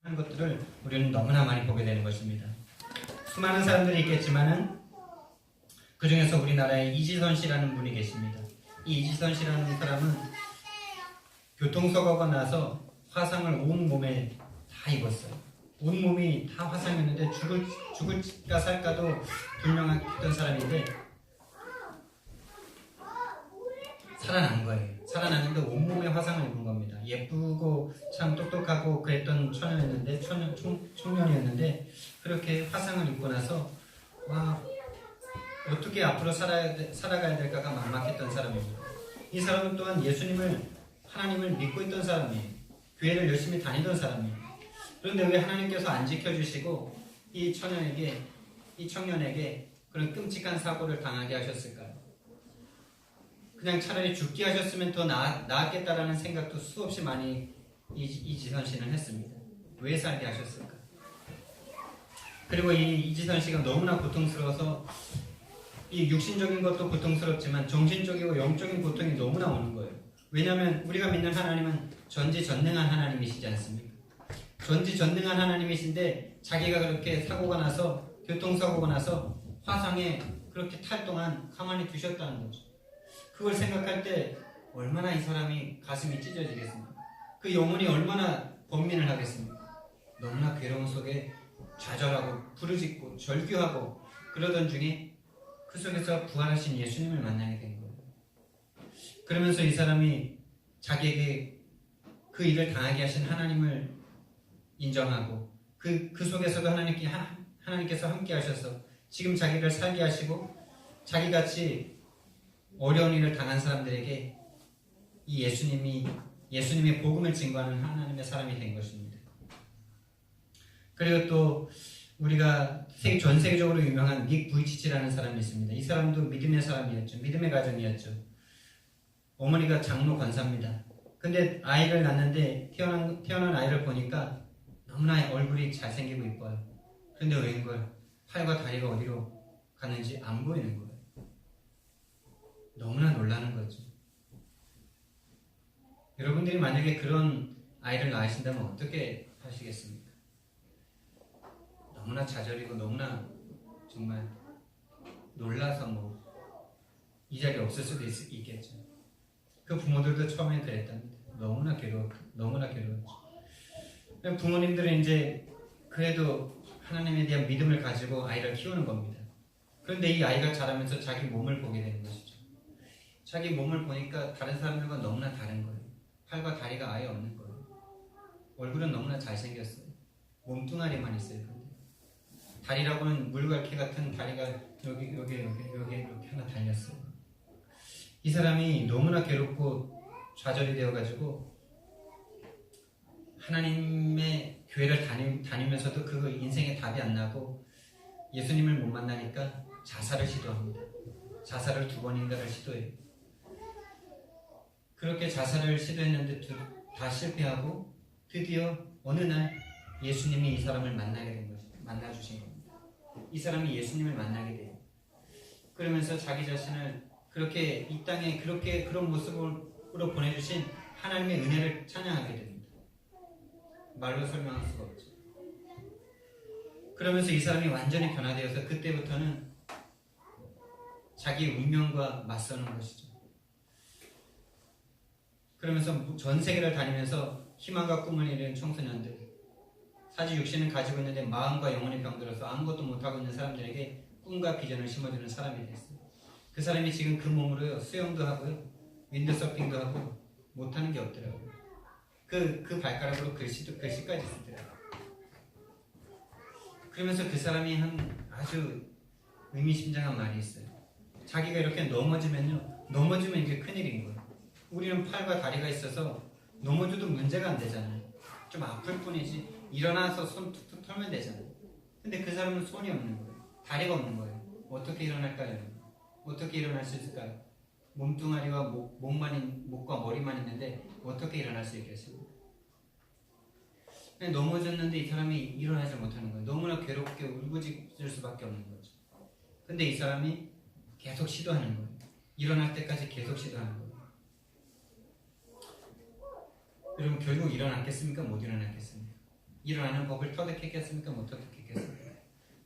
하는 것들을 우리는 너무나 많이 보게 되는 것입니다. 수많은 사람들이 있겠지만은 그 중에서 우리나라에 이지선 씨라는 분이 계십니다. 이 이지선 씨라는 사람은 교통사고가 나서 화상을 온 몸에 다 입었어요. 온 몸이 다 화상이었는데 죽을까 살까도 불명했던 사람인데 살아난 거예요. 살아났는데 온몸에 화상을 입은 겁니다. 예쁘고 참 똑똑하고 그랬던 청년이었는데 그렇게 화상을 입고 나서 와, 어떻게 앞으로 살아가야 될까가 막막했던 사람입니다. 이 사람은 또한 하나님을 믿고 있던 사람이에요. 교회를 열심히 다니던 사람이에요. 그런데 왜 하나님께서 안 지켜주시고 이 청년에게 그런 끔찍한 사고를 당하게 하셨을까요? 그냥 차라리 죽게 하셨으면 더 나았겠다라는 생각도 수없이 많이 이지선 씨는 했습니다. 왜 살게 하셨을까? 그리고 이 이지선 씨가 너무나 고통스러워서 이 육신적인 것도 고통스럽지만 정신적이고 영적인 고통이 너무나 오는 거예요. 왜냐하면 우리가 믿는 하나님은 전지전능한 하나님이시지 않습니까? 전지전능한 하나님이신데 자기가 그렇게 교통사고가 나서 화상에 그렇게 탈 동안 가만히 두셨다는 거죠. 그걸 생각할 때 얼마나 이 사람이 가슴이 찢어지겠습니까? 그 영혼이 얼마나 번민을 하겠습니까? 너무나 괴로움 속에 좌절하고 부르짖고 절규하고 그러던 중에 그 속에서 부활하신 예수님을 만나게 된 거예요. 그러면서 이 사람이 자기에게 그 일을 당하게 하신 하나님을 인정하고 그 속에서도 하나님께서 함께 하셔서 지금 자기를 살게 하시고 자기같이 어려운 일을 당한 사람들에게 이 예수님의 복음을 증거하는 하나님의 사람이 된 것입니다. 그리고 또 우리가 전 세계적으로 유명한 닉 부이치치라는 사람이 있습니다. 이 사람도 믿음의 사람이었죠. 믿음의 가정이었죠. 어머니가 장로 권사입니다. 근데 아이를 낳는데 태어난 아이를 보니까 너무나 얼굴이 잘생기고 이뻐요. 그런데 웬걸 팔과 다리가 어디로 갔는지 안 보이는 거예요. 너무나 놀라는 거죠. 여러분들이 만약에 그런 아이를 낳으신다면 어떻게 하시겠습니까? 너무나 좌절이고 너무나 정말 놀라서 이 자리에 없을 수도 있겠죠. 그 부모들도 처음에 그랬답니다. 너무나 괴로웠죠. 부모님들은 이제 그래도 하나님에 대한 믿음을 가지고 아이를 키우는 겁니다. 그런데 이 아이가 자라면서 자기 몸을 보게 되는 것이죠. 자기 몸을 보니까 다른 사람들과 너무나 다른 거예요. 팔과 다리가 아예 없는 거예요. 얼굴은 너무나 잘생겼어요. 몸뚱아리만 있어요. 다리라고는 물갈퀴 같은 다리가 여기 이렇게 하나 달렸어요. 이 사람이 너무나 괴롭고 좌절이 되어가지고 하나님의 교회를 다니면서도 그 인생에 답이 안 나고 예수님을 못 만나니까 자살을 시도합니다. 자살을 2번인가를 시도해요. 그렇게 자살을 시도했는데 다 실패하고 드디어 어느 날 예수님이 이 사람을 만나주신 겁니다. 이 사람이 예수님을 만나게 돼요. 그러면서 자기 자신을 그렇게 이 땅에 그런 모습으로 보내주신 하나님의 은혜를 찬양하게 됩니다. 말로 설명할 수가 없죠. 그러면서 이 사람이 완전히 변화되어서 그때부터는 자기 운명과 맞서는 것이죠. 그러면서 전 세계를 다니면서 희망과 꿈을 이루는 청소년들, 사지 육신을 가지고 있는데 마음과 영혼이 병들어서 아무것도 못하고 있는 사람들에게 꿈과 비전을 심어주는 사람이 됐어요. 그 사람이 지금 그 몸으로요, 수영도 하고요, 윈드서핑도 하고 못하는 게 없더라고요. 그 발가락으로 글씨까지 쓰더라고요. 그러면서 그 사람이 한 아주 의미심장한 말이 있어요. 자기가 이렇게 넘어지면 이게 큰일인 거예요. 우리는 팔과 다리가 있어서 넘어져도 문제가 안 되잖아요. 좀 아플 뿐이지 일어나서 손 툭툭 털면 되잖아요. 근데 그 사람은 손이 없는 거예요. 다리가 없는 거예요. 어떻게 일어날까요? 어떻게 일어날 수 있을까요? 몸뚱아리와 목과 머리만 있는데 어떻게 일어날 수 있겠습니까? 넘어졌는데 이 사람이 일어나지 못하는 거예요. 너무나 괴롭게 울부짖을 수밖에 없는 거죠. 근데 이 사람이 계속 시도하는 거예요. 일어날 때까지 계속 시도하는 거예요. 여러분 결국 일어났겠습니까? 못 일어났겠습니까? 일어나는 법을 터득했겠습니까? 못 터득했겠습니까?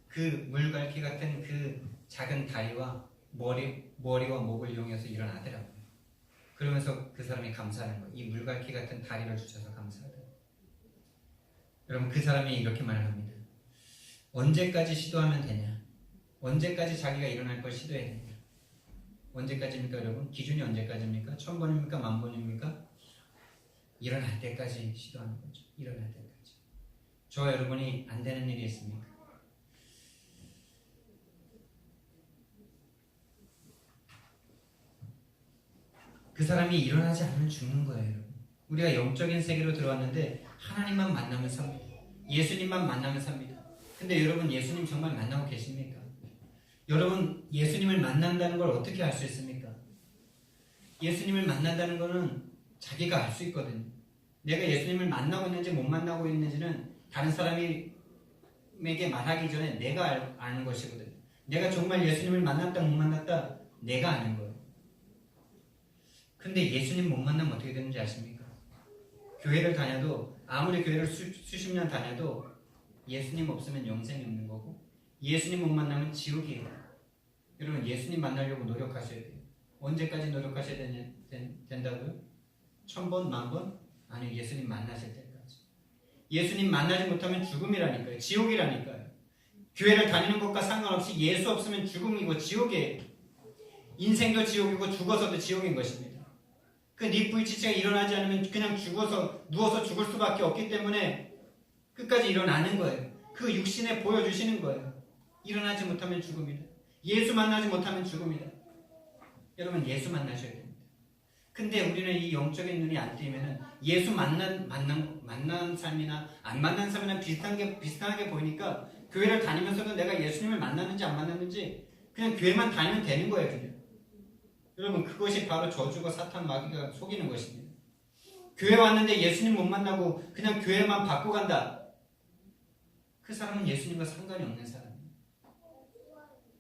그 물갈퀴 같은 그 작은 다리와 머리와 목을 이용해서 일어나더라고요. 그러면서 그 사람이 감사하는 거예요. 이 물갈퀴 같은 다리를 주셔서 감사하다. 여러분, 그 사람이 이렇게 말을 합니다. 언제까지 시도하면 되냐? 언제까지 자기가 일어날 걸 시도해야 되냐? 언제까지입니까, 여러분? 기준이 언제까지입니까? 1000번입니까? 10,000번입니까? 일어날 때까지 시도하는 거죠. 일어날 때까지. 저와 여러분이 안 되는 일이 있습니까? 그 사람이 일어나지 않으면 죽는 거예요, 여러분. 우리가 영적인 세계로 들어왔는데 하나님만 만나면 삽니다. 예수님만 만나면 삽니다. 근데 여러분, 예수님 정말 만나고 계십니까? 여러분, 예수님을 만난다는 걸 어떻게 알 수 있습니까? 예수님을 만난다는 거는 자기가 알 수 있거든요. 내가 예수님을 만나고 있는지 못 만나고 있는지는 다른 사람에게 말하기 전에 내가 아는 것이거든요. 내가 정말 예수님을 만났다 못 만났다 내가 아는 거예요. 근데 예수님 못 만나면 어떻게 되는지 아십니까? 교회를 다녀도, 아무리 교회를 수십 년 다녀도 예수님 없으면 영생이 없는 거고, 예수님 못 만나면 지옥이에요. 여러분, 예수님 만나려고 노력하셔야 돼요. 언제까지 노력하셔야 된다고요? 1000번, 10,000번? 아니요, 예수님 만나실 때까지. 예수님 만나지 못하면 죽음이라니까요. 지옥이라니까요. 교회를 다니는 것과 상관없이 예수 없으면 죽음이고 지옥이에요. 인생도 지옥이고 죽어서도 지옥인 것입니다. 그 네 불치체가 일어나지 않으면 그냥 누워서 죽을 수밖에 없기 때문에 끝까지 일어나는 거예요. 그 육신에 보여주시는 거예요. 일어나지 못하면 죽음이다. 예수 만나지 못하면 죽음이다. 여러분, 예수 만나셔야 됩니다. 근데 우리는 이 영적인 눈이 안 뜨이면은 예수 만난 삶이나 안 만난 삶이나 비슷하게 보이니까 교회를 다니면서도 내가 예수님을 만났는지 안 만났는지 그냥 교회만 다니면 되는 거예요, 그냥. 여러분, 그것이 바로 저주가 사탄 마귀가 속이는 것입니다. 교회 왔는데 예수님 못 만나고 그냥 교회만 받고 간다. 그 사람은 예수님과 상관이 없는 사람이에요.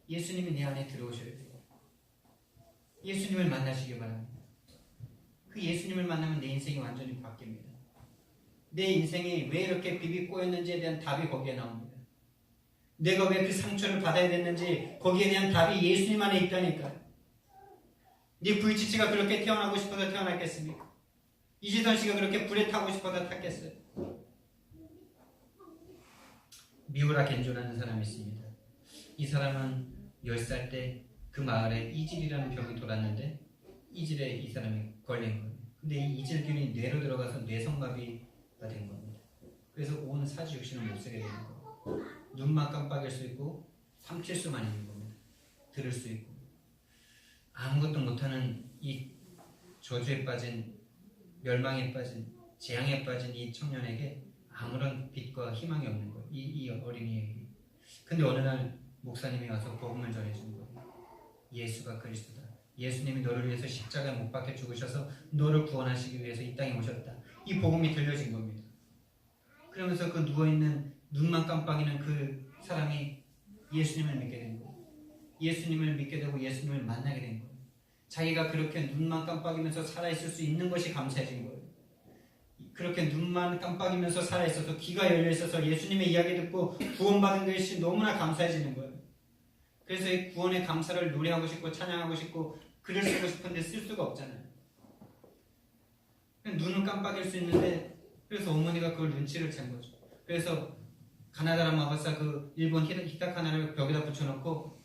예수님이 내 안에 들어오셔야 돼요. 예수님을 만나시기 바랍니다. 그 예수님을 만나면 내 인생이 완전히 바뀝니다. 내 인생이 왜 이렇게 비비 꼬였는지에 대한 답이 거기에 나옵니다. 내가 왜 그 상처를 받아야 됐는지 거기에 대한 답이 예수님 안에 있다니까요. 네 불치치가 그렇게 태어나고 싶어서 태어났겠습니까? 이지선 씨가 그렇게 불에 타고 싶어서 탔겠어요? 미우라 겐조라는 사람이 있습니다. 이 사람은 10살 때 그 마을에 이질이라는 병이 돌았는데 이질에 이 사람이 걸린 거예요. 근데 이 이질균이 뇌로 들어가서 뇌성마비가 된 겁니다. 그래서 온 사지육신을 못 쓰게 되는 거예요. 눈만 깜빡일 수 있고 삼킬 수만 있는 겁니다. 들을 수 있고 아무것도 못하는 이 저주에 빠진, 멸망에 빠진, 재앙에 빠진 이 청년에게 아무런 빛과 희망이 없는 거예요. 이 어린이에게. 근데 어느 날 목사님이 와서 복음을 전해준 거예요. 예수가 그리스도다. 예수님이 너를 위해서 십자가에 못 박혀 죽으셔서 너를 구원하시기 위해서 이 땅에 오셨다. 이 복음이 들려진 겁니다. 그러면서 그 누워있는 눈만 깜빡이는 그 사람이 예수님을 믿게 된 거예요. 예수님을 믿게 되고 예수님을 만나게 된 거예요. 자기가 그렇게 눈만 깜빡이면서 살아있을 수 있는 것이 감사해진 거예요. 그렇게 눈만 깜빡이면서 살아있어서 귀가 열려있어서 예수님의 이야기 듣고 구원받은 것이 너무나 감사해지는 거예요. 그래서 이 구원의 감사를 노래하고 싶고 찬양하고 싶고 글을 쓰고 싶은데 쓸 수가 없잖아요. 눈은 깜빡일 수 있는데 그래서 어머니가 그걸 눈치를 챈 거죠. 그래서 가나다라 마바사 그 일본 히타카나를 벽에다 붙여놓고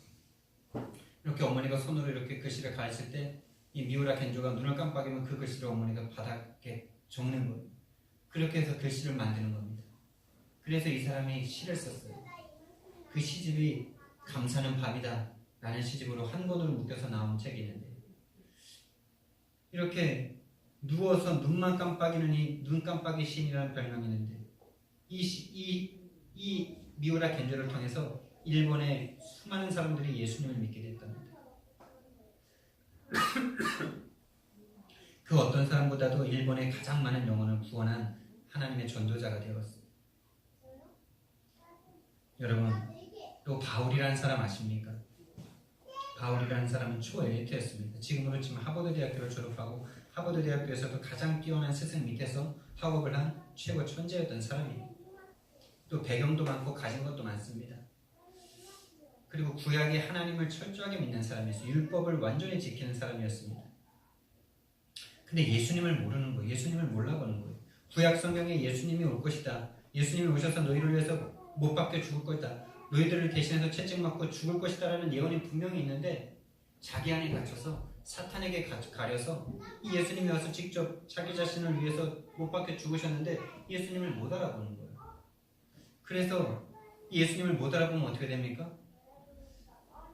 이렇게 어머니가 손으로 이렇게 글씨를 가르칠 때 이 미우라 겐조가 눈을 깜빡이면 그 글씨를 어머니가 바닥에 적는 거예요. 그렇게 해서 글씨를 만드는 겁니다. 그래서 이 사람이 시를 썼어요. 그 시집이 감사는 밤이다 라는 시집으로 한 권으로 묶여서 나온 책이 있는데 이렇게 누워서 눈만 깜빡이는 이 눈깜빡이 시인이라는 별명이 있는데 이 미우라 겐조를 통해서 일본의 수많은 사람들이 예수님을 믿게 됐답니다. 그 어떤 사람보다도 일본의 가장 많은 영혼을 구원한 하나님의 전도자가 되었어요. 여러분, 또 바울이라는 사람 아십니까? 바울이라는 사람은 초엘리트였습니다. 지금으로 치면 하버드 대학교를 졸업하고 하버드 대학교에서도 가장 뛰어난 스승 밑에서 학업을 한 최고 천재였던 사람이에요. 또 배경도 많고 가진 것도 많습니다. 그리고 구약의 하나님을 철저하게 믿는 사람이었어요. 율법을 완전히 지키는 사람이었습니다. 근데 예수님을 모르는 거예요. 예수님을 몰라보는 거예요. 구약 성경에 예수님이 올 것이다. 예수님이 오셔서 너희를 위해서 못 박혀 죽을 것이다. 너희들을 대신해서 채찍맞고 죽을 것이다 라는 예언이 분명히 있는데 자기 안에 갇혀서 사탄에게 가려서 이 예수님이 와서 직접 자기 자신을 위해서 못 박혀 죽으셨는데 예수님을 못 알아보는 거예요. 그래서 이 예수님을 못 알아보면 어떻게 됩니까?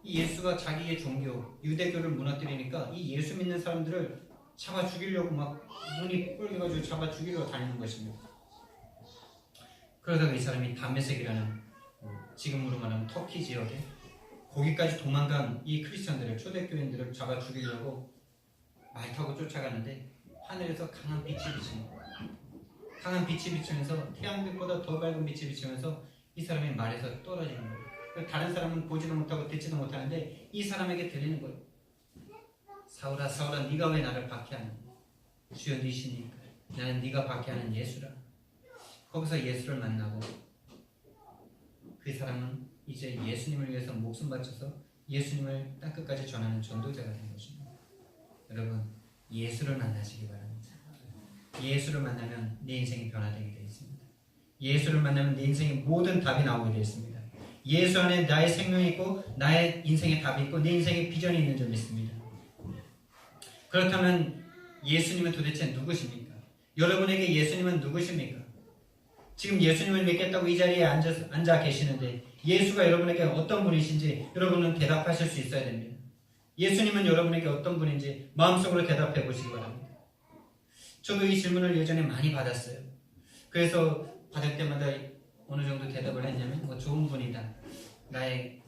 이 예수가 자기의 종교, 유대교를 무너뜨리니까 이 예수 믿는 사람들을 잡아 죽이려고 막 눈이 뻘개가지고 잡아 죽이려고 다니는 것입니다. 그러다가 이 사람이 담메색이라는 지금으로 말하면 터키 지역에 거기까지 도망간 이 크리스천들을, 초대교인들을 잡아 죽이려고 말 타고 쫓아가는데 하늘에서 강한 빛이 비치는 거예요. 강한 빛이 비치면서 태양빛보다 더 밝은 빛이 비치면서 이 사람의 말에서 떨어지는 거예요. 다른 사람은 보지도 못하고 듣지도 못하는데 이 사람에게 들리는 거예요. 사울아 사울아 네가 왜 나를 박해하느냐. 주여 네시니까 나는 네가 박해하는 예수라. 거기서 예수를 만나고 그 사람은 이제 예수님을 위해서 목숨 바쳐서 예수님을 땅끝까지 전하는 전도자가 된 것입니다. 여러분 예수를 만나시기 바랍니다. 예수를 만나면 내 인생이 변화되게 되어 있습니다. 예수를 만나면 내 인생의 모든 답이 나오게 되어 있습니다. 예수 안에 나의 생명이 있고 나의 인생의 답이 있고 내 인생의 비전이 있는 줄 믿습니다. 그렇다면 예수님은 도대체 누구십니까? 여러분에게 예수님은 누구십니까? 지금 예수님을 믿겠다고 이 자리에 앉아 계시는데 예수가 여러분에게 어떤 분이신지 여러분은 대답하실 수 있어야 됩니다. 예수님은 여러분에게 어떤 분인지 마음속으로 대답해 보시기 바랍니다. 저도 이 질문을 예전에 많이 받았어요. 그래서 받을 때마다 어느 정도 대답을 했냐면 뭐 좋은 분이다, 나의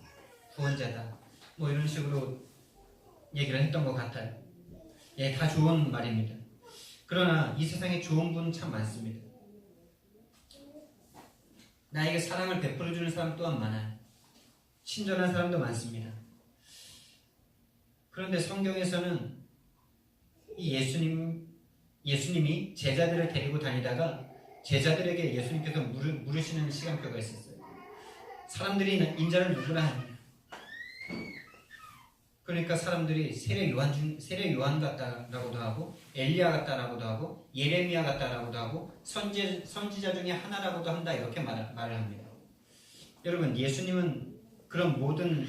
구원자다, 뭐 이런 식으로 얘기를 했던 것 같아요. 예, 다 좋은 말입니다. 그러나 이 세상에 좋은 분은 참 많습니다. 나에게 사랑을 베풀어주는 사람 또한 많아요. 친절한 사람도 많습니다. 그런데 성경에서는 이 예수님이 제자들을 데리고 다니다가 제자들에게 예수님께서 물으시는 시간표가 있었어요. 사람들이 인자를 누구라 하느냐. 그러니까 사람들이 세례 요한 같다라고도 하고 엘리야 같다라고도 하고 예레미야 같다라고도 하고 선지자 중에 하나라고도 한다 이렇게 말을 합니다. 여러분 요예수님은 그런 모든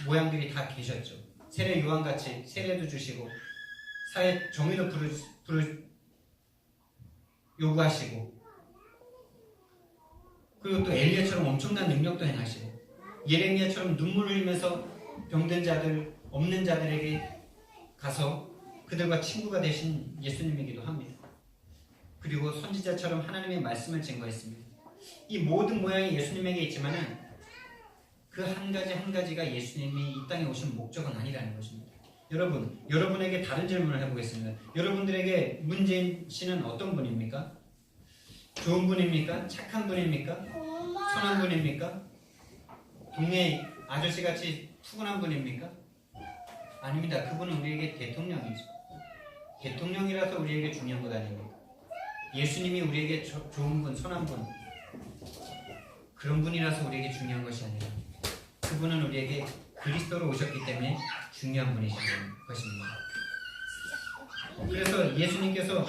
모양들이 다 계셨죠. 세례 요한같이 세례도 주시고 사회 정의도 요구하시고 그리고 또 엘리야처럼 엄청난 능력도 행하시고 예레미야처럼 눈물을 흘리면서 병든 자들 없는 자들에게 가서 그들과 친구가 되신 예수님이기도 합니다. 그리고 선지자처럼 하나님의 말씀을 증거했습니다. 이 모든 모양이 예수님에게 있지만은 그 한 가지 한 가지가 예수님이 이 땅에 오신 목적은 아니라는 것입니다. 여러분에게 다른 질문을 해보겠습니다. 여러분들에게 문재인 씨는 어떤 분입니까? 좋은 분입니까? 착한 분입니까? 선한 분입니까? 동네 아저씨같이 푸근한 분입니까? 아닙니다. 그분은 우리에게 대통령이죠. 대통령이라서 우리에게 중요한 것 아닙니까? 예수님이 우리에게 좋은 분, 선한 분 그런 분이라서 우리에게 중요한 것이 아니라 그분은 우리에게 그리스도로 오셨기 때문에 중요한 분이신 것입니다. 그래서 예수님께서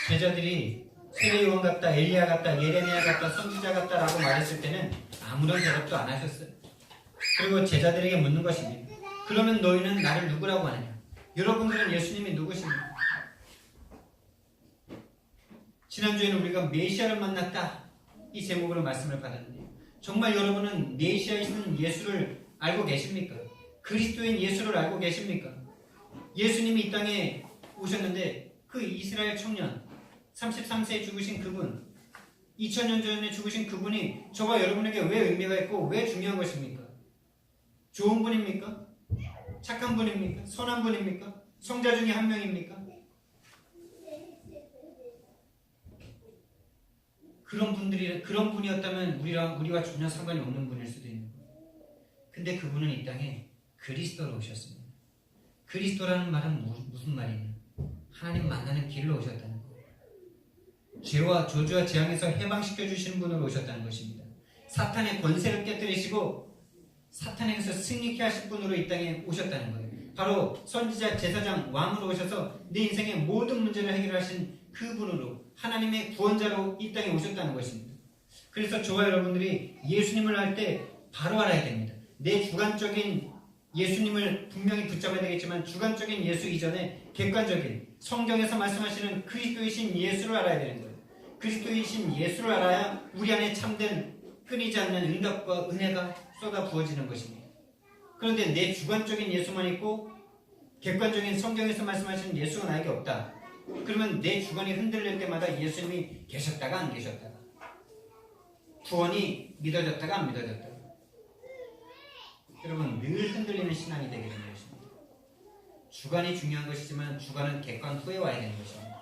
제자들이 세례 요한 같다, 엘리야 같다, 예레미야 같다, 선지자 같다라고 말했을 때는 아무런 대답도 안 하셨어요. 그리고 제자들에게 묻는 것입니다. 그러면 너희는 나를 누구라고 하느냐? 여러분들은 예수님이 누구십니까? 지난주에는 우리가 메시아를 만났다 이 제목으로 말씀을 받았는데 정말 여러분은 메시아이신 예수를 알고 계십니까? 그리스도인 예수를 알고 계십니까? 예수님이 이 땅에 오셨는데 그 이스라엘 청년 33세에 죽으신 그분 2000년 전에 죽으신 그분이 저와 여러분에게 왜 의미가 있고 왜 중요한 것입니까? 좋은 분입니까? 착한 분입니까? 선한 분입니까? 성자 중에 한 명입니까? 그런 분이었다면 우리와 전혀 상관이 없는 분일 수도 있는 거예요. 근데 그분은 이 땅에 그리스도로 오셨습니다. 그리스도라는 말은 무슨 말이냐? 하나님 만나는 길로 오셨다는 거예요. 죄와 저주와 재앙에서 해방시켜 주시는 분으로 오셨다는 것입니다. 사탄의 권세를 깨뜨리시고 사탄에게서 승리케 하실 분으로 이 땅에 오셨다는 거예요. 바로 선지자, 제사장, 왕으로 오셔서 내 인생의 모든 문제를 해결하신 그분으로, 하나님의 구원자로 이 땅에 오셨다는 것입니다. 그래서 저와 여러분들이 예수님을 알 때 바로 알아야 됩니다. 내 주관적인 예수님을 분명히 붙잡아야 되겠지만 주관적인 예수 이전에 객관적인 성경에서 말씀하시는 그리스도이신 예수를 알아야 되는 거예요. 그리스도이신 예수를 알아야 우리 안에 참된 끊이지 않는 응답과 은혜가 쏟아 부어지는 것입니다. 그런데 내 주관적인 예수만 있고 객관적인 성경에서 말씀하시는 예수가 나에게 없다. 그러면 내 주관이 흔들릴 때마다 예수님이 계셨다가 안 계셨다가, 구원이 믿어졌다가 안 믿어졌다가, 여러분 늘 흔들리는 신앙이 되게 되는 것입니다. 주관이 중요한 것이지만 주관은 객관 후에 와야 되는 것입니다.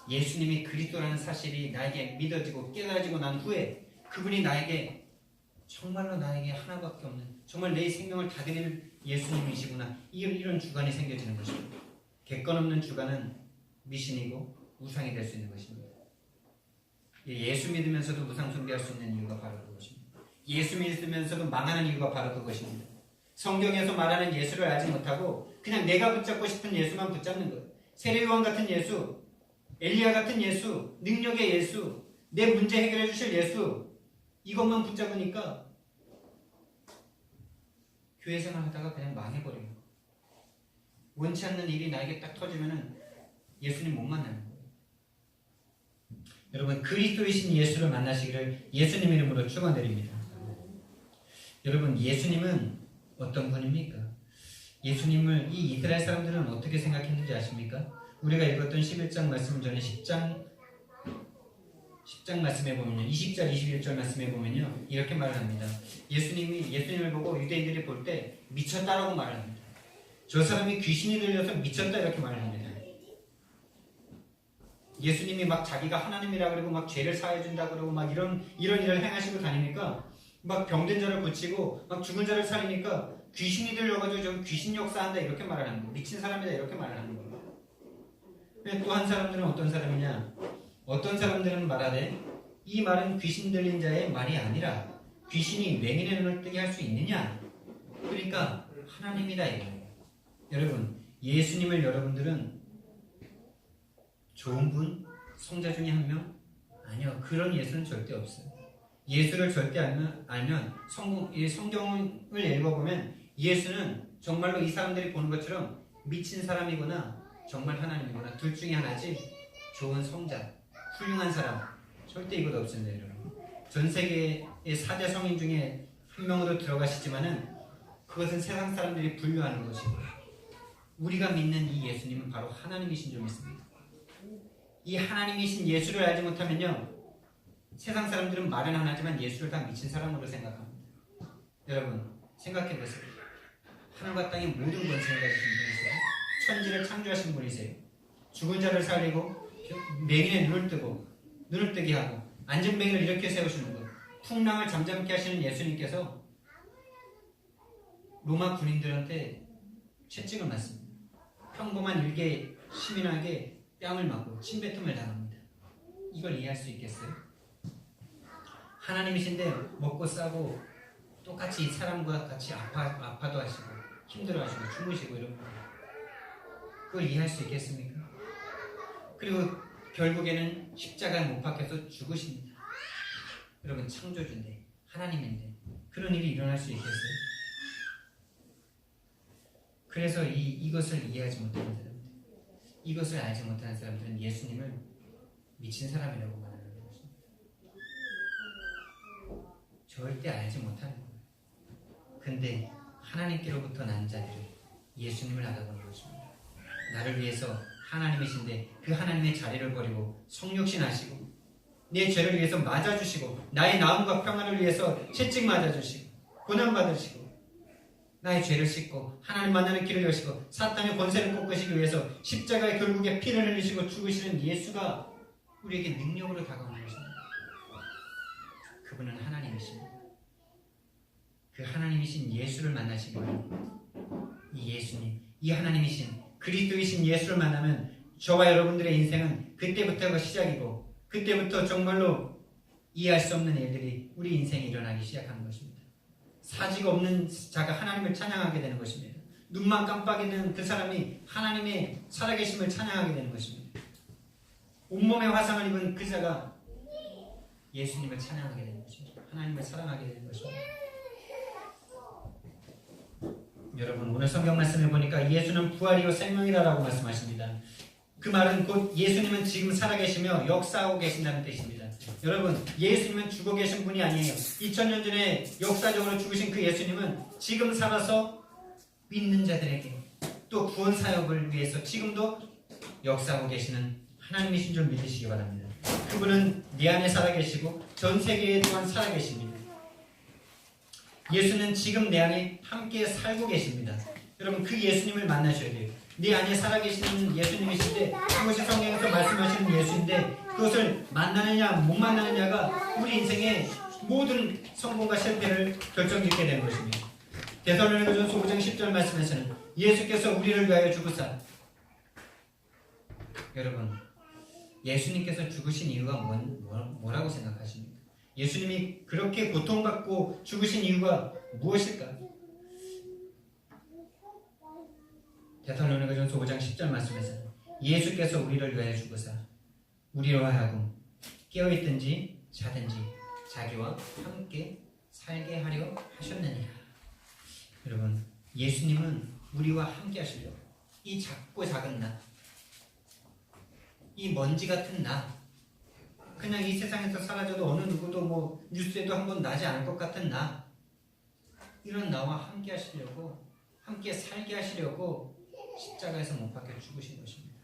예수님이 그리스도라는 사실이 나에게 믿어지고 깨달아지고 난 후에 그분이 나에게 정말로 나에게 하나밖에 없는, 정말 내 생명을 다 드릴 예수님이시구나, 이런 주관이 생겨지는 것입니다. 객관 없는 주관은 미신이고 우상이 될 수 있는 것입니다. 예수 믿으면서도 우상 숭배할 수 있는 이유가 바로 그것입니다. 예수 믿으면서도 망하는 이유가 바로 그것입니다. 성경에서 말하는 예수를 알지 못하고 그냥 내가 붙잡고 싶은 예수만 붙잡는 거예요. 세례요한 같은 예수, 엘리야 같은 예수, 능력의 예수, 내 문제 해결해 주실 예수, 이것만 붙잡으니까 교회 생활하다가 그냥 망해버려요. 원치 않는 일이 나에게 딱 터지면은 예수님 못 만나는 거예요. 여러분 그리스도이신 예수를 만나시기를 예수님 이름으로 축원드립니다. 여러분 예수님은 어떤 분입니까? 예수님을 이 이스라엘 사람들은 어떻게 생각했는지 아십니까? 우리가 읽었던 11장 말씀 전에 10장 말씀에 보면요, 20절 21절 말씀에 보면요, 이렇게 말을 합니다. 예수님을 보고 유대인들이 볼 때 미쳤다라고 말을 합니다. 저 사람이 귀신이 들려서 미쳤다 이렇게 말을 합니다. 예수님이 막 자기가 하나님이라 그러고 막 죄를 사해준다 그러고 막 이런 일을 행하시고 다니니까 막 병든 자를 고치고 막 죽은 자를 살리니까 귀신이 들려가지고 저 귀신 역사한다 이렇게 말을 하는 거예요. 미친 사람이다 이렇게 말을 하는 거예요. 또 한 사람들은 어떤 사람이냐? 어떤 사람들은 말하되 이 말은 귀신 들린 자의 말이 아니라 귀신이 맹인의 눈을 뜨게 할 수 있느냐? 그러니까 하나님이다 이거예요. 여러분 예수님을 여러분들은 좋은 분? 성자 중에 한 명? 아니요. 그런 예수는 절대 없어요. 예수를 절대 알면 성경을 읽어보면 예수는 정말로 이 사람들이 보는 것처럼 미친 사람이거나 정말 하나님이거나 둘 중에 하나지, 좋은 성자, 훌륭한 사람, 절대 이것 없습니다. 여러분. 전 세계의 4대 성인 중에 한 명으로 들어가시지만은 그것은 세상 사람들이 분류하는 것이고, 우리가 믿는 이 예수님은 바로 하나님이신 줄 믿습니다. 이 하나님이신 예수를 알지 못하면요, 세상 사람들은 말은 안 하지만 예수를 다 미친 사람으로 생각합니다. 여러분 생각해보세요. 하늘과 땅의 모든 권세를 가지신 분이세요. 천지를 창조하신 분이세요. 죽은 자를 살리고 맹인의 눈을 뜨게 하고 안전뱅이를 이렇게 세우시는 것, 풍랑을 잠잠케 하시는 예수님께서 로마 군인들한테 채찍을 맞습니다. 평범한 일개 시민에게 뺨을 맞고 침뱉음을 당합니다. 이걸 이해할 수 있겠어요? 하나님이신데 먹고 싸고 똑같이 사람과 같이 아파도 하시고 힘들어 하시고 주무시고 이런 거, 그걸 이해할 수 있겠습니까? 그리고 결국에는 십자가에 못 박혀서 죽으십니다. 여러분 창조주인데 하나님인데 그런 일이 일어날 수 있겠어요? 그래서 이것을 이해하지 못하는 사람들, 이것을 알지 못하는 사람들은 예수님을 미친 사람이라고 말하는 것입니다. 절대 알지 못하는 거예요. 근데 하나님께로부터 난 자들은 예수님을 알아보는 것입니다. 나를 위해서 하나님이신데 그 하나님의 자리를 버리고 성육신하시고 내 죄를 위해서 맞아주시고 나의 나음과 평안을 위해서 채찍 맞아주시고 고난받으시고 나의 죄를 씻고 하나님 만나는 길을 여시고 사탄의 권세를 꺾으시기 위해서 십자가의 결국에 피를 흘리시고 죽으시는 예수가 우리에게 능력으로 다가오는 것입니다. 그분은 하나님이십니다. 그 하나님이신 예수를 만나시기 바랍니다. 이 예수님, 이 하나님이신 그리스도이신 예수를 만나면 저와 여러분들의 인생은 그때부터가 시작이고 그때부터 정말로 이해할 수 없는 일들이 우리 인생에 일어나기 시작하는 것입니다. 사지가 없는 자가 하나님을 찬양하게 되는 것입니다. 눈만 깜빡이는 그 사람이 하나님의 살아계심을 찬양하게 되는 것입니다. 온몸에 화상을 입은 그 자가 예수님을 찬양하게 되는 것입니다. 하나님을 사랑하게 되는 것입니다. 여러분, 오늘 성경 말씀을 보니까 예수는 부활이요 생명이라고 말씀하십니다. 그 말은 곧 예수님은 지금 살아계시며 역사하고 계신다는 뜻입니다. 여러분, 예수님은 죽어 계신 분이 아니에요. 2000년 전에 역사적으로 죽으신 그 예수님은 지금 살아서 믿는 자들에게 또 구원 사역을 위해서 지금도 역사하고 계시는 하나님이신 줄 믿으시기 바랍니다. 그분은 내 안에 살아계시고 전 세계에 또한 살아계십니다. 예수는 지금 내 안에 함께 살고 계십니다. 여러분, 그 예수님을 만나셔야 돼요. 내 안에 살아계시는 예수님이신데, 그것이 성경에서 말씀하시는 예수인데, 그것을 만나느냐 못 만나느냐가 우리 인생의 모든 성공과 실패를 결정짓게 되는 것입니다. 데살로니가전서 5장 10절 말씀에서는 예수께서 우리를 위하여 죽으사, 여러분, 예수님께서 죽으신 이유가 뭐라고 생각하십니까? 예수님이 그렇게 고통받고 죽으신 이유가 무엇일까? 데살로니가전서 5장 10절 말씀에서 예수께서 우리를 위하여 죽으사 우리로 하여금 깨어있든지 자든지 자기와 함께 살게 하려 하셨느니라. 여러분, 예수님은 우리와 함께 하시려고 이 작고 작은 나, 이 먼지 같은 나, 그냥 이 세상에서 사라져도 어느 누구도 뉴스에도 한번 나지 않을 것 같은 나, 이런 나와 함께 하시려고, 함께 살게 하시려고 십자가에서 못 박혀 죽으신 것입니다.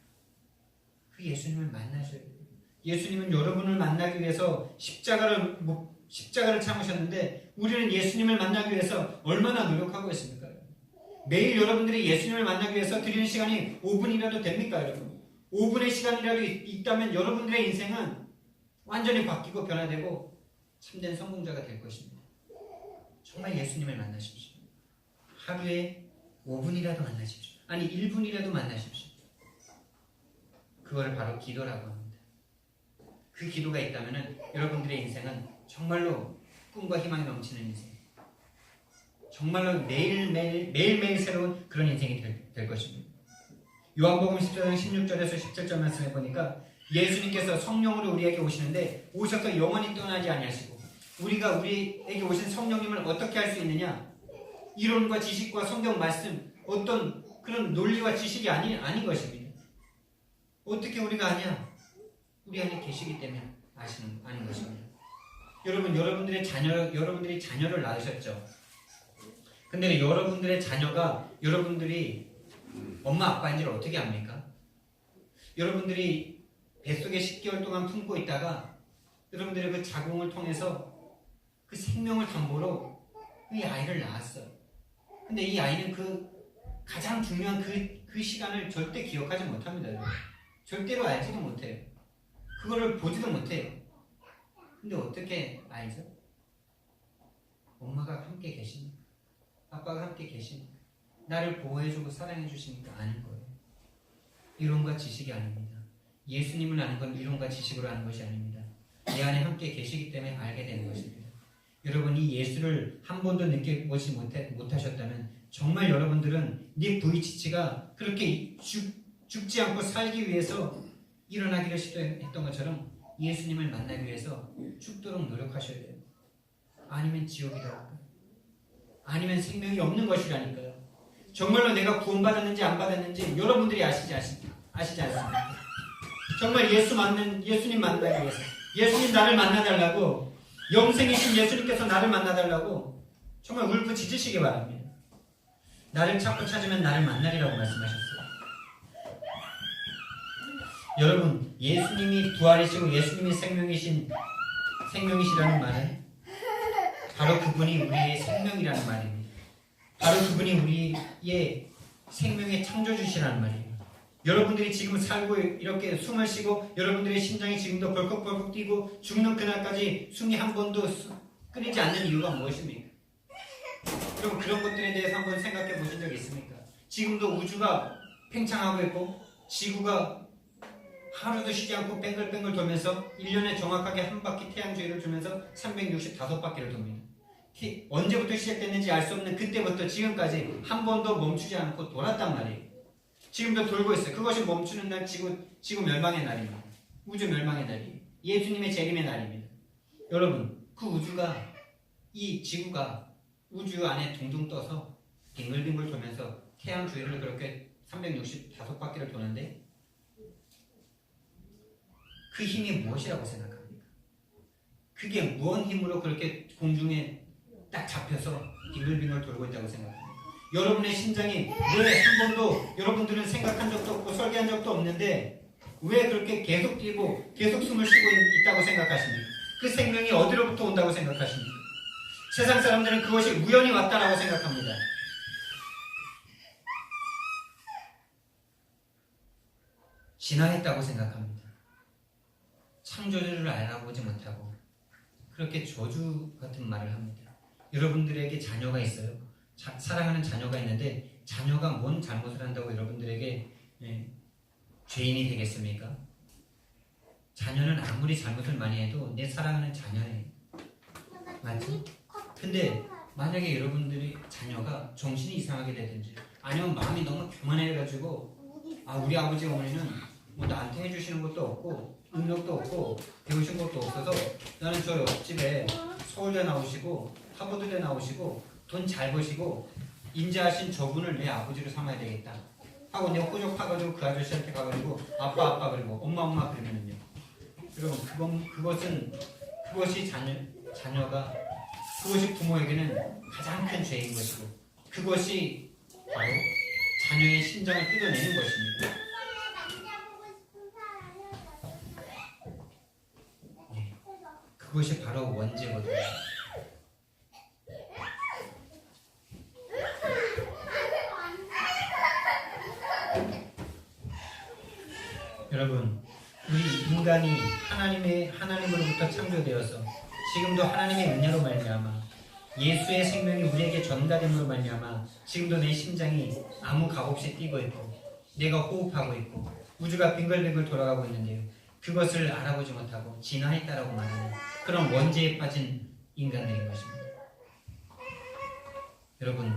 그 예수님을 만나셔야 돼요. 예수님은 여러분을 만나기 위해서 십자가를 참으셨는데, 우리는 예수님을 만나기 위해서 얼마나 노력하고 있습니까? 매일 여러분들이 예수님을 만나기 위해서 드리는 시간이 5분이라도 됩니까, 여러분? 5분의 시간이라도 있다면 여러분들의 인생은 완전히 바뀌고 변화되고 참된 성공자가 될 것입니다. 정말 예수님을 만나십시오. 하루에 5분이라도 만나십시오. 아니 1분이라도 만나십시오. 그거를 바로 기도라고 합니다. 그 기도가 있다면 여러분들의 인생은 정말로 꿈과 희망이 넘치는 인생, 정말로 매일매일 새로운 그런 인생이 될 것입니다. 요한복음 14장 16절에서 17절 말씀해 보니까 예수님께서 성령으로 우리에게 오시는데 오셔서 영원히 떠나지 아니하시고, 우리가 우리에게 오신 성령님을 어떻게 할 수 있느냐? 이론과 지식과 성경 말씀, 어떤 그런 논리와 지식이 아닌 것입니다. 어떻게 우리가 아냐? 우리 안에 계시기 때문에 아는 것입니다. 여러분, 여러분들이 자녀를 낳으셨죠? 근데 여러분들의 자녀가 여러분들이 엄마 아빠인지를 어떻게 압니까? 여러분들이 뱃속에 10개월 동안 품고 있다가 여러분들의 그 자궁을 통해서 그 생명을 담보로 이 아이를 낳았어요. 근데 이 아이는 그 가장 중요한 그 시간을 절대 기억하지 못합니다. 여러분. 절대로 알지도 못해요. 그거를 보지도 못해요. 근데 어떻게 알죠? 엄마가 함께 계십니까? 아빠가 함께 계십니까? 나를 보호해주고 사랑해주시니까 아는 거예요. 이론과 지식이 아닙니다. 예수님을 아는 건 이론과 지식으로 아는 것이 아닙니다. 내 안에 함께 계시기 때문에 알게 되는 것입니다. 여러분, 이 예수를 한 번도 느껴보지 못하셨다면 정말 여러분들은 네 부이치치가 그렇게 죽지 않고 살기 위해서 일어나기를 시도했던 것처럼 예수님을 만나기 위해서 죽도록 노력하셔야 돼요. 아니면 지옥이라니까요. 아니면 생명이 없는 것이라니까요. 정말로 내가 구원받았는지 안 받았는지 여러분들이 아시지 않습니까? 정말 예수님 만나기 위해서, 예수님 나를 만나달라고, 영생이신 예수님께서 나를 만나달라고 정말 울부짖으시기 바랍니다. 나를 찾고 찾으면 나를 만나리라고 말씀하셨어요. 여러분, 예수님이 부활이시고 예수님이 생명이시라는 말은 바로 그분이 우리의 생명이라는 말입니다. 바로 그분이 우리의 생명의 창조주시라는 말이에요. 여러분들이 지금 살고 이렇게 숨을 쉬고 여러분들의 심장이 지금도 벌컥벌컥 뛰고 죽는 그날까지 숨이 한 번도 끊이지 않는 이유가 무엇입니까? 여러분, 그런 것들에 대해서 한번 생각해 보신 적 있습니까? 지금도 우주가 팽창하고 있고 지구가 하루도 쉬지 않고 뱅글뱅글 돌면서 1년에 정확하게 한 바퀴 태양 주위를 돌면서 365바퀴를 돕니다. 언제부터 시작됐는지 알 수 없는 그때부터 지금까지 한 번도 멈추지 않고 돌았단 말이에요. 지금도 돌고 있어요. 그것이 멈추는 날 지구 멸망의 날입니다. 우주 멸망의 날이에요. 예수님의 재림의 날입니다. 여러분, 그 우주가, 이 지구가 우주 안에 둥둥 떠서 빙글빙글 돌면서 태양 주위를 그렇게 365바퀴를 도는데 그 힘이 무엇이라고 생각합니까? 그게 무언 힘으로 그렇게 공중에 딱 잡혀서 빙글빙글 돌고 있다고 생각합니까? 여러분의 심장이 왜 한 번도 여러분들은 생각한 적도 없고 설계한 적도 없는데 왜 그렇게 계속 뛰고 계속 숨을 쉬고 있다고 생각하십니까? 그 생명이 어디로부터 온다고 생각하십니까? 세상 사람들은 그것이 우연히 왔다라고 생각합니다. 진화했다고 생각합니다. 창조주를 알아보지 못하고 그렇게 저주 같은 말을 합니다. 여러분들에게 자녀가 있어요. 사랑하는 자녀가 있는데 자녀가 뭔 잘못을 한다고 여러분들에게 죄인이 되겠습니까? 자녀는 아무리 잘못을 많이 해도 내 사랑하는 자녀예요. 맞죠? 근데 만약에 여러분들이 자녀가 정신이 이상하게 되든지 아니면 마음이 너무 교만해가지고 우리 아버지 어머니는 뭐 나한테 해주시는 것도 없고 능력도 없고 배우신 것도 없어서 나는 저 옆집에 서울대 나오시고 하버드대 나오시고 돈 잘 버시고 인자하신 저분을 내 아버지로 삼아야 되겠다 하고 내가 호적 파가지고 그 아저씨한테 가가지고 아빠 그리고 엄마 그러면은요, 여러분 그것이 자녀가 그것이 부모에게는 가장 큰 죄인 것이고 그것이 바로 자녀의 심장을 뜯어내는 것입니다. 그것이 바로 원죄거든요. 여러분, 우리 인간이 하나님으로부터 창조되어서 지금도 하나님의 은혜로 말미암아 예수의 생명이 우리에게 전가됨으로 말미암아 지금도 내 심장이 아무 값없이 뛰고 있고 내가 호흡하고 있고 우주가 빙글빙글 돌아가고 있는데요, 그것을 알아보지 못하고 진화했다라고 말하는 그런 원죄에 빠진 인간들인 것입니다. 여러분,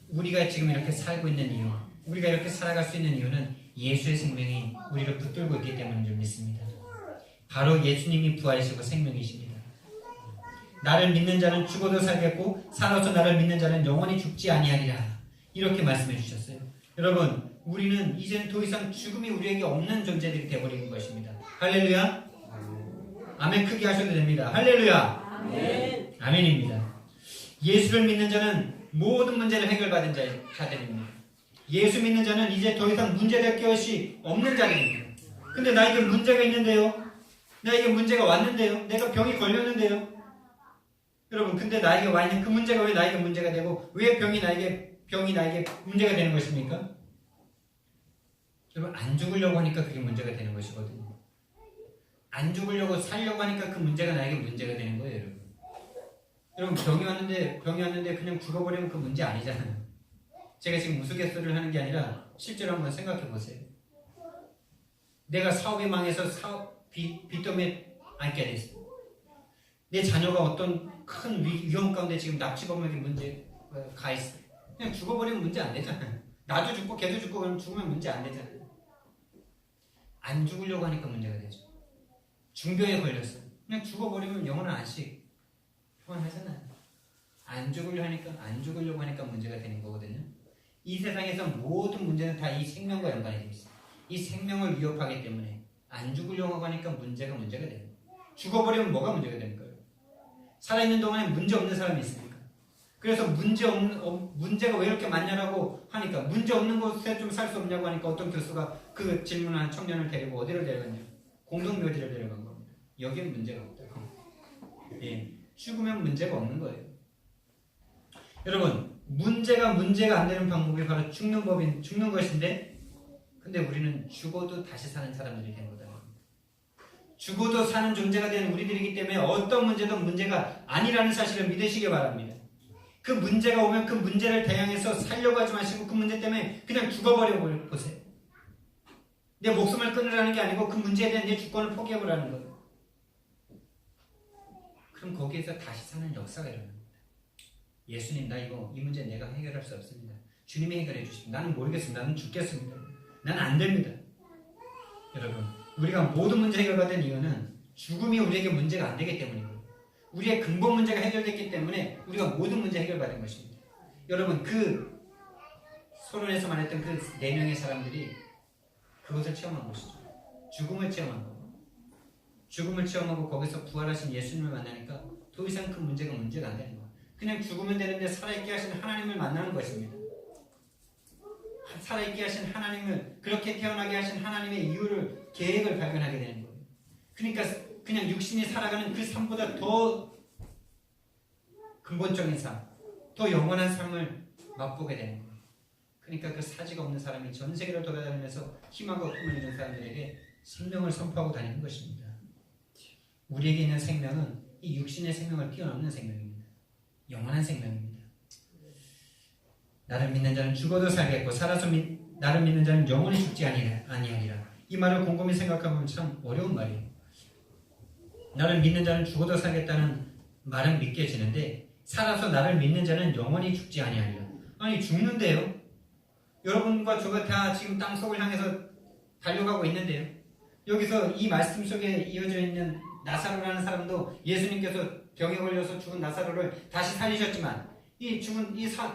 우리가 지금 이렇게 살고 있는 이유, 우리가 이렇게 살아갈 수 있는 이유는 예수의 생명이 우리를 붙들고 있기 때문인 줄 믿습니다. 바로 예수님이 부활이시고 생명이십니다. 나를 믿는 자는 죽어도 살겠고 살아서 나를 믿는 자는 영원히 죽지 아니하리라, 이렇게 말씀해 주셨어요. 여러분, 우리는 이제는 더 이상 죽음이 우리에게 없는 존재들이 되어버린 것입니다. 할렐루야. 아멘 크게 하셔도 됩니다. 할렐루야. 아멘. 아멘입니다. 예수를 믿는 자는 모든 문제를 해결받은 자들입니다. 예수 믿는 자는 이제 더 이상 문제될 것이 없는 자들입니다. 근데 나에게 문제가 있는데요, 나에게 문제가 왔는데요, 내가 병이 걸렸는데요, 여러분, 근데 나에게 와 있는 그 문제가 왜 나에게 문제가 되고 왜 병이 나에게 문제가 되는 것입니까? 여러분, 안 죽으려고 하니까 그게 문제가 되는 것이거든요. 안 죽으려고 살려고 하니까 그 문제가 나에게 문제가 되는 거예요, 여러분. 여러분, 병이 왔는데 그냥 죽어버리면 그 문제 아니잖아요. 제가 지금 우스갯소리를 하는 게 아니라 실제로 한번 생각해 보세요. 내가 사업이 망해서 빚더미에 앉게 됐어. 내 자녀가 어떤 큰 위험 가운데 지금 납치범에게 문제가 있어. 그냥 죽어버리면 문제 안 되잖아요. 나도 죽고 걔도 죽고 그럼 죽으면 문제 안 되잖아요. 안 죽으려고 하니까 문제가 되죠. 중병에 걸렸어. 그냥 죽어버리면 영원한 안식 평안하잖아요. 안 죽으려고 하니까 문제가 되는 거거든요. 이 세상에서 모든 문제는 다 이 생명과 연관이 되어 있어요. 이 생명을 위협하기 때문에 안 죽으려고 하니까 문제가 되는 거예요. 죽어버리면 뭐가 문제가 되는 거예요? 살아있는 동안에 문제 없는 사람이 있습니까? 그래서 문제가 왜 이렇게 많냐라고 하니까, 문제 없는 곳에 좀 살 수 없냐고 하니까 어떤 교수가 그 질문한 청년을 데리고 어디로 데려갔냐? 공동묘지를 데려간 겁니다. 여기는 문제가 없다고. 예, 죽으면 문제가 없는 거예요. 여러분, 문제가 안 되는 방법이 바로 죽는 것인데, 근데 우리는 죽어도 다시 사는 사람들이 된 거다. 죽어도 사는 존재가 된 우리들이기 때문에 어떤 문제도 문제가 아니라는 사실을 믿으시기 바랍니다. 그 문제가 오면 그 문제를 대항해서 살려고 하지 마시고 그 문제 때문에 그냥 죽어버려 보세요. 내 목숨을 끊으라는 게 아니고 그 문제에 대한 내 주권을 포기해보라는 거예요. 그럼 거기에서 다시 사는 역사가 일어납니다. 예수님, 나 이 문제 내가 해결할 수 없습니다. 주님이 해결해 주십시오. 나는 모르겠습니다. 나는 죽겠습니다. 나는 안 됩니다. 여러분, 우리가 모든 문제 해결받은 이유는 죽음이 우리에게 문제가 안 되기 때문이고요. 우리의 근본 문제가 해결됐기 때문에 우리가 모든 문제 해결받은 것입니다. 여러분, 그 소론에서 말했던 그 4명의 사람들이 그것을 체험한 것이죠. 죽음을 체험한 거. 죽음을 체험하고 거기서 부활하신 예수님을 만나니까 더 이상 그 문제가 안 되는 거예요. 그냥 죽으면 되는데 살아있게 하신 하나님을 만나는 것입니다. 살아있게 하신 하나님을, 그렇게 태어나게 하신 하나님의 이유를, 계획을 발견하게 되는 거예요. 그러니까 그냥 육신이 살아가는 그 삶보다 더 근본적인 삶, 더 영원한 삶을 맛보게 되는 거예요. 그러니까 그 사지가 없는 사람이 전 세계를 돌아다니면서 희망과 꿈을 이룬 사람들에게 생명을 선포하고 다니는 것입니다. 우리에게 있는 생명은 이 육신의 생명을 뛰어넘는 생명입니다. 영원한 생명입니다. 나를 믿는 자는 죽어도 살겠고 살아서 나를 믿는 자는 영원히 죽지 아니하리라. 이 말을 곰곰이 생각해보면 참 어려운 말이에요. 나를 믿는 자는 죽어도 살겠다는 말은 믿겨지는데 살아서 나를 믿는 자는 영원히 죽지 아니하리라. 아니, 죽는데요? 여러분과 저가 다 지금 땅속을 향해서 달려가고 있는데요. 여기서 이 말씀 속에 이어져 있는 나사로라는 사람도 예수님께서 병에 걸려서 죽은 나사로를 다시 살리셨지만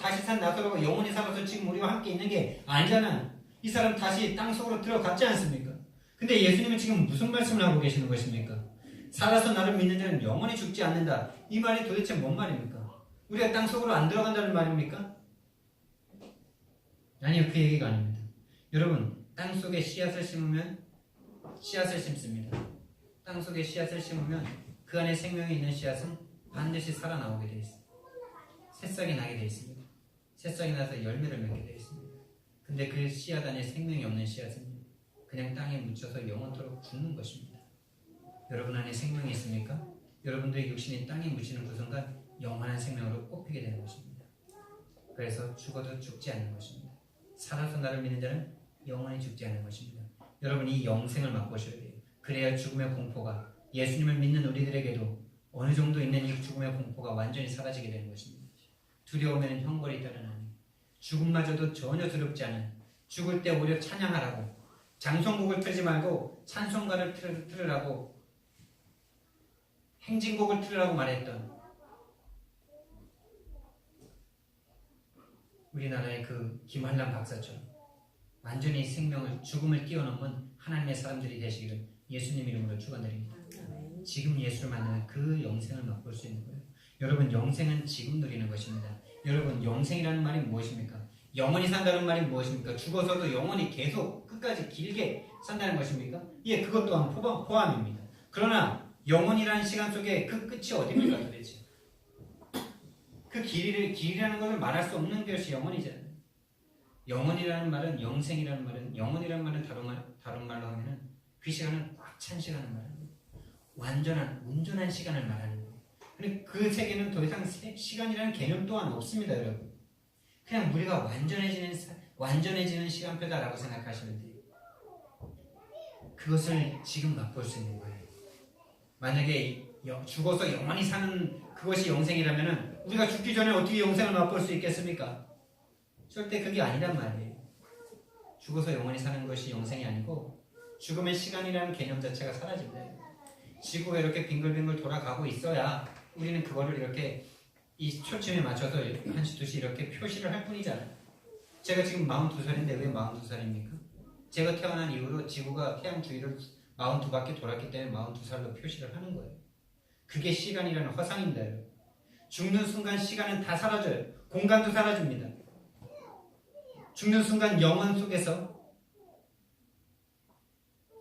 다시 산 나사로가 영원히 살아서 지금 우리와 함께 있는 게 아니잖아요. 이 사람 다시 땅속으로 들어갔지 않습니까? 근데 예수님은 지금 무슨 말씀을 하고 계시는 것입니까? 살아서 나를 믿는 자는 영원히 죽지 않는다. 이 말이 도대체 뭔 말입니까? 우리가 땅속으로 안 들어간다는 말입니까? 아니요, 그 얘기가 아닙니다. 여러분, 땅속에 씨앗을 심으면 씨앗을 심습니다. 땅속에 씨앗을 심으면 그 안에 생명이 있는 씨앗은 반드시 살아나오게 되어 있습니다. 새싹이 나게 되어 있습니다. 새싹이 나서 열매를 맺게 되어 있습니다. 근데 그 씨앗 안에 생명이 없는 씨앗은 그냥 땅에 묻혀서 영원토록 죽는 것입니다. 여러분 안에 생명이 있습니까? 여러분들의 육신이 땅에 묻히는 그 순간 영원한 생명으로 뽑히게 되는 것입니다. 그래서 죽어도 죽지 않는 것입니다. 살아서 나를 믿는 자는 영원히 죽지 않는 것입니다. 여러분, 이 영생을 맛보셔야 돼요. 그래야 죽음의 공포가, 예수님을 믿는 우리들에게도 어느 정도 있는 이 죽음의 공포가 완전히 사라지게 되는 것입니다. 두려움에는 형벌이 따르나니 죽음마저도 전혀 두렵지 않은, 죽을 때 오히려 찬양하라고, 장송곡을 틀지 말고 찬송가를 틀으라고, 행진곡을 틀으라고 말했던 우리나라의 그 김한란 박사처럼 완전히 죽음을 뛰어넘은 하나님의 사람들이 되시기를 예수님 이름으로 축원드립니다. 지금 예수를 만나는 그 영생을 맛볼 수 있는 거예요. 여러분, 영생은 지금 누리는 것입니다. 여러분, 영생이라는 말이 무엇입니까? 영원히 산다는 말이 무엇입니까? 죽어서도 영원히 계속 끝까지 길게 산다는 것입니까? 예, 그것 또한 포함입니다. 그러나 영원이라는 시간 속에 그 끝이 어디입니까 도대체? 그 길이라는 것을 말할 수 없는 것이 영원이잖아요. 영원이라는 말은, 영생이라는 말은, 영원이라는 말은 다른 말로 하면은 그 시간은 꽉 찬 시간을 말합니다. 완전한, 온전한 시간을 말하는 거예요. 근데 그 세계는 더 이상 시간이라는 개념 또한 없습니다, 여러분. 그냥 우리가 완전해지는 시간표다라고 생각하시면 돼요. 그것을 지금 맛볼 수 있는 거예요. 만약에 죽어서 영원히 사는 그것이 영생이라면 우리가 죽기 전에 어떻게 영생을 맛볼 수 있겠습니까? 절대 그게 아니란 말이에요. 죽어서 영원히 사는 것이 영생이 아니고 죽음의 시간이라는 개념 자체가 사라집니다. 지구가 이렇게 빙글빙글 돌아가고 있어야 우리는 그거를 이렇게 이 초침에 맞춰서 1시, 2시 이렇게 표시를 할 뿐이잖아요. 제가 지금 42살인데 왜 42살입니까? 제가 태어난 이후로 지구가 태양 주위를 42바퀴 돌았기 때문에 42살로 표시를 하는 거예요. 그게 시간이라는 허상입니다. 죽는 순간 시간은 다 사라져요. 공간도 사라집니다. 죽는 순간 영혼 속에서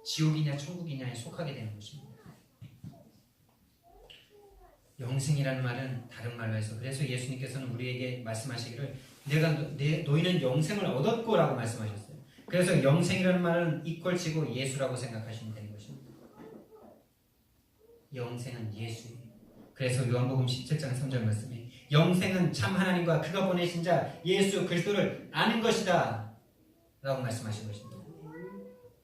지옥이냐 천국이냐에 속하게 되는 것입니다. 영생이라는 말은 다른 말로 해서, 그래서 예수님께서는 우리에게 말씀하시기를 너희는 영생을 얻었고 라고 말씀하셨어요. 그래서 영생이라는 말은 이꼴치고 예수라고 생각하시면 되는 것입니다. 영생은 예수예요. 그래서 요한복음 17장 3절 말씀에 영생은 참 하나님과 그가 보내신 자 예수 그리스도를 아는 것이다 라고 말씀하신 것입니다.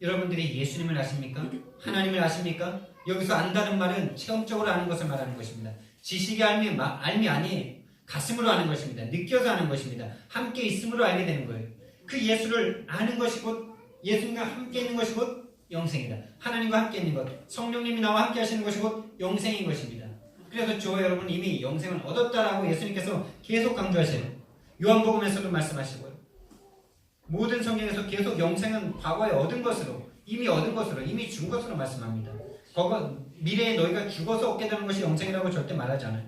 여러분들이 예수님을 아십니까? 하나님을 아십니까? 여기서 안다는 말은 체험적으로 아는 것을 말하는 것입니다. 지식의 알미 아니에요. 가슴으로 아는 것입니다. 느껴서 아는 것입니다. 함께 있음으로 알게 되는 거예요. 그 예수를 아는 것이 곧 예수님과 함께 있는 것이 곧 영생이다. 하나님과 함께 있는 것, 성령님이 나와 함께 하시는 것이 곧 영생인 것입니다. 그래서 저와 여러분 이미 영생을 얻었다라고 예수님께서 계속 강조하셔요. 요한복음에서도 말씀하시고요. 모든 성경에서 계속 영생은 과거에 얻은 것으로, 이미 얻은 것으로, 이미 준 것으로 말씀합니다. 미래에 너희가 죽어서 얻게 되는 것이 영생이라고 절대 말하지 않아요.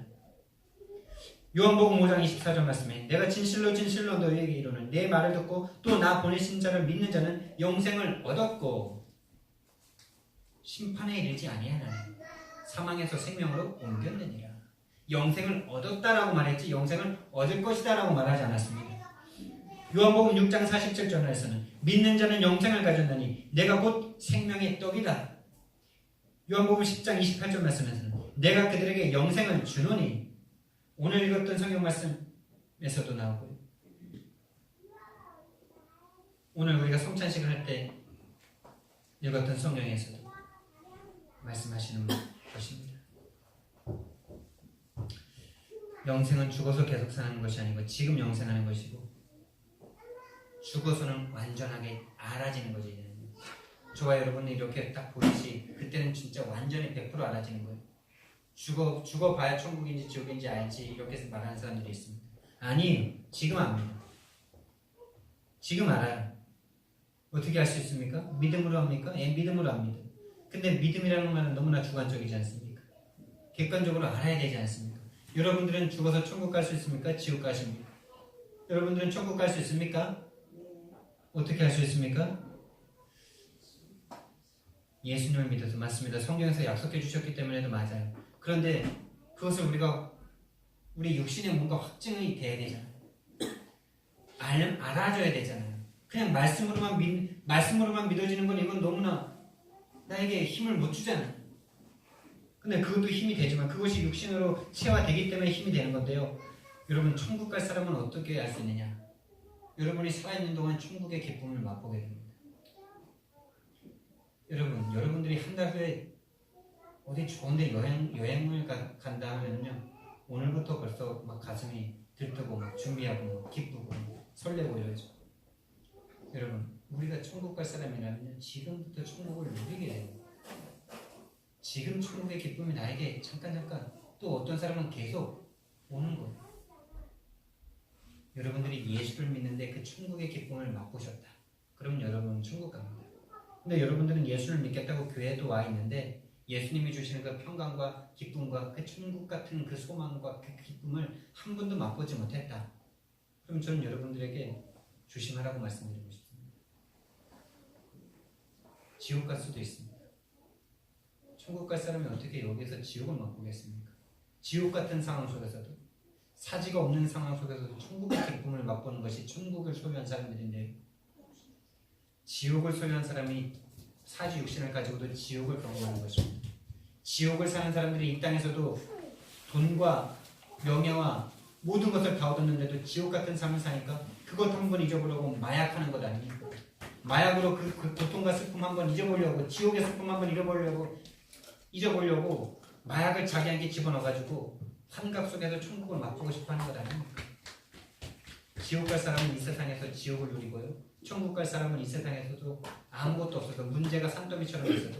요한복음 5장 24절 말씀에 내가 진실로 진실로 너희에게 이르노니 내 말을 듣고 또 나 보내신 자를 믿는 자는 영생을 얻었고 심판에 이르지 아니하나니 사망에서 생명으로 옮겼느니라. 영생을 얻었다라고 말했지 영생을 얻을 것이다라고 말하지 않았습니다. 요한복음 6장 47절에서는 믿는 자는 영생을 가졌나니 내가 곧 생명의 떡이다. 요한복음 10장 28절 말씀에서는 내가 그들에게 영생을 주노니 오늘 읽었던 성경 말씀에서도 나오고요. 오늘 우리가 성찬식을 할 때 읽었던 성경에서도 말씀하시는 것입니다. 영생은 죽어서 계속 사는 것이 아니고 지금 영생하는 것이고 죽어서는 완전하게 알아지는 거지. 저와 여러분은 이렇게 딱 보이지 그때는 진짜 완전히 100% 알아지는 거예요. 죽어봐야 천국인지 지옥인지 알지 이렇게 말하는 사람들이 있습니다. 아니에요. 지금 압니다. 지금 알아요. 어떻게 할 수 있습니까? 믿음으로 합니까? 예, 믿음으로 합니다. 근데 믿음이라는 말은 너무나 주관적이지 않습니까? 객관적으로 알아야 되지 않습니까? 여러분들은 죽어서 천국 갈 수 있습니까? 지옥 가십니까? 여러분들은 천국 갈 수 있습니까? 어떻게 할 수 있습니까? 예수님을 믿어서 맞습니다. 성경에서 약속해 주셨기 때문에도 맞아요. 그런데 그것을 우리 육신에 뭔가 확증이 돼야 되잖아요. 알아줘야 되잖아요. 그냥 말씀으로만 믿어지는 건 이건 너무나 나에게 힘을 못 주잖아요. 근데 그것도 힘이 되지만 그것이 육신으로 체화되기 때문에 힘이 되는 건데요. 여러분 천국 갈 사람은 어떻게 알 수 있느냐? 여러분이 살아있는 동안 천국의 기쁨을 맛보게 됩니다. 여러분들이 한 달 후에 어디 좋은데 여행을 간다 하면요. 오늘부터 벌써 막 가슴이 들뜨고 막 준비하고 막 기쁘고 설레고 이러죠. 여러분, 우리가 천국 갈 사람이라면 지금부터 천국을 누리게 돼요. 지금 천국의 기쁨이 나에게 잠깐 또 어떤 사람은 계속 오는 거예요. 여러분들이 예수를 믿는데 그 천국의 기쁨을 맛보셨다. 그럼 여러분은 천국 갑니다. 근데 여러분들은 예수를 믿겠다고 교회에도 와 있는데 예수님이 주시는 그 평강과 기쁨과 그 천국 같은 그 소망과 그 기쁨을 한 번도 맛보지 못했다. 그럼 저는 여러분들에게 조심하라고 말씀드리고 싶습니다. 지옥 갈 수도 있습니다. 천국 갈 사람이 어떻게 여기서 지옥을 맛보겠습니까? 지옥 같은 상황 속에서도 사지가 없는 상황 속에서도 천국의 기쁨을 맛보는 것이 천국을 소유한 사람들인데 지옥을 소유한 사람이 사지 육신을 가지고도 지옥을 경험하는 것입니다. 지옥을 사는 사람들이 이 땅에서도 돈과 명예와 모든 것을 다 얻었는데도 지옥 같은 삶을 사니까 그것 한 번 잊어보려고 마약하는 것 아닙니까? 마약으로 그 고통과 슬픔 한 번 잊어보려고 지옥의 슬픔 한 번 잊어보려고 마약을 자기에게 집어넣어가지고 환각 속에서 천국을 맛보고 싶어하는 것 아닙니까? 지옥 갈 사람은 이 세상에서 지옥을 누리고요. 천국 갈 사람은 이 세상에서도 아무것도 없어서 문제가 산더미처럼 있어도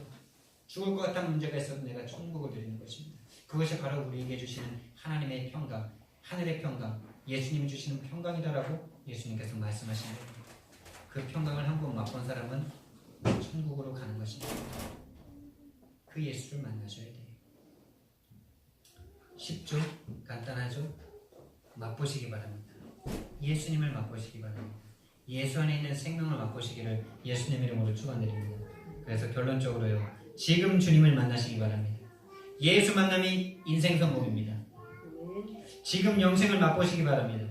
죽을 것 같은 문제가 있어도 내가 천국을 누리는 것입니다. 그것이 바로 우리에게 주시는 하나님의 평강, 하늘의 평강, 예수님이 주시는 평강이다라고 예수님께서 말씀하시는 겁니다. 그 평강을 한 번 맛본 사람은 천국으로 가는 것입니다. 그 예수를 만나셔야 돼요. 쉽죠? 간단하죠? 맛보시기 바랍니다. 예수님을 맛보시기 바랍니다. 예수 안에 있는 생명을 맛보시기를 예수님 이름으로 축원드립니다. 그래서 결론적으로요. 지금 주님을 만나시기 바랍니다. 예수 만남이 인생 성공입니다. 지금 영생을 맛보시기 바랍니다.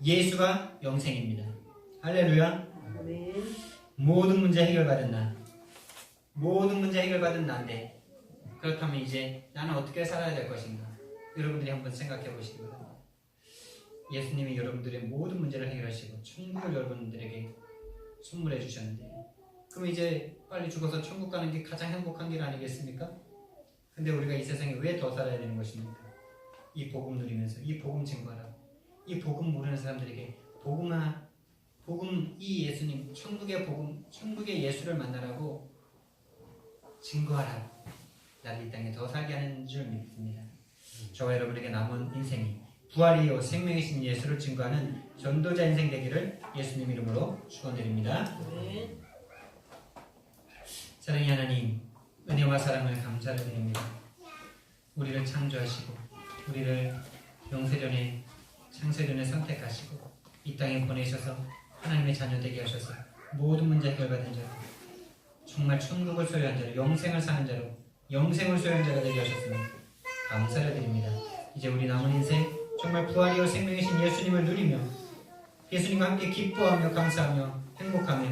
예수가 영생입니다. 할렐루야. 모든 문제 해결받은 나. 모든 문제 해결받은 나인데 그렇다면 이제 나는 어떻게 살아야 될 것인가? 여러분들이 한번 생각해 보시기 바랍니다. 예수님이 여러분들의 모든 문제를 해결하시고 천국을 여러분들에게 선물해 주셨는데 그럼 이제 빨리 죽어서 천국 가는 게 가장 행복한 길 아니겠습니까? 근데 우리가 이 세상에 왜 더 살아야 되는 것입니까? 이 복음 누리면서, 이 복음 증거하라고. 이 복음 모르는 사람들에게 복음, 이 예수님, 천국의 복음, 천국의 예수를 만나라고 증거하라고. 나를 이 땅에 더 살게 하는 줄 믿습니다. 저와 여러분에게 남은 인생이 부활이요 생명이신 예수를 증거하는 전도자 인생 되기를 예수님 이름으로 축원드립니다. 사랑의 하나님, 은혜와 사랑을 감사를 드립니다. 우리를 창조하시고 우리를 영세전에 창세전에 선택하시고 이 땅에 보내셔서 하나님의 자녀 되게 하셔서 모든 문제 해결받은 자로 정말 천국을 소유한 자로 영생을 사는 자로 영생을 소유한 자가 되게 하셨습니다. 감사를 드립니다. 이제 우리 남은 인생 정말 부활이요 생명이신 예수님을 누리며 예수님과 함께 기뻐하며 감사하며 행복하며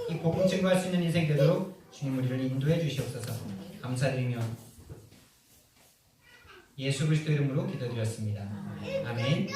이 복음 증거할 수 있는 인생 되도록 주님 우리를 인도해 주시옵소서. 감사드리며 예수 그리스도 이름으로 기도드렸습니다. 아멘.